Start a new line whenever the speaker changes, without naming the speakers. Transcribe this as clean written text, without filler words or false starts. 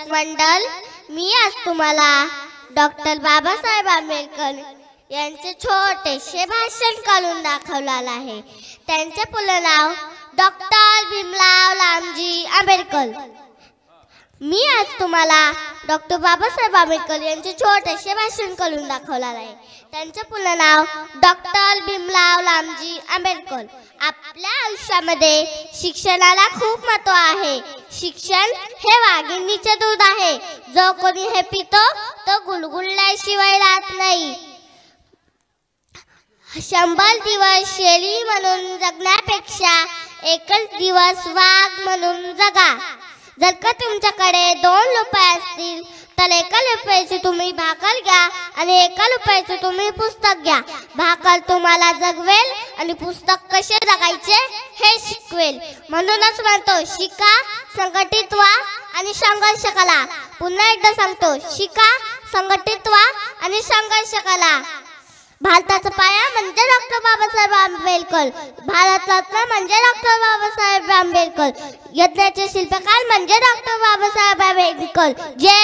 पालक मंडळ, मी आज तुम्हाला डॉक्टर बाबासाहेब आंबेडकर यांचे छोटेसे भाषण करून दाखवलेलं आहे। त्यांचे पूर्ण नाव डॉक्टर भीमराव रामजी आंबेडकर। मी आज तुम्हाला डॉक्टर बाबासाहेब आंबेडकर यांचे छोटेसे भाषण करून दाखवलेलं आहे। त्यांचे पूर्ण नाव डॉक्टर भीमराव रामजी आंबेडकर। आपल्या आयुष्यामध्ये शिक्षणाला खूप महत्त्व आहे। शिक्षण हे वाघिणीचे दूध आहे। जो कोणी हे पितो तो गुलगुलल्याशिवाय राहत नाही। 100 दिवस शेळी म्हणून जगण्यापेक्षा एकच दिवस वाघ म्हणून जगा। जर का तुमच्याकडे 2 रुपये असतील तर 1 रुपयाची तुम्ही भाकर घ्या आणि 1 रुपयाचे तुम्ही पुस्तक घ्या। भाकर तुम्हाला जगवेल आणि पुस्तक कसे जगायचे हे शिकवेल। म्हणूनच म्हणतो, शिका, संघटित व्हा आणि संघर्ष करा। पुन्हा एकदा सांगतो, शिका, संघटित व्हा आणि संघर्ष करा। भारताचा पाया म्हणजे डॉक्टर बाबासाहेब आंबेडकर। भारतरत्न म्हणजे डॉक्टर बाबासाहेब आंबेडकर। यज्ञाचे शिल्पकार म्हणजे डॉक्टर बाबासाहेब आंबेडकर। जय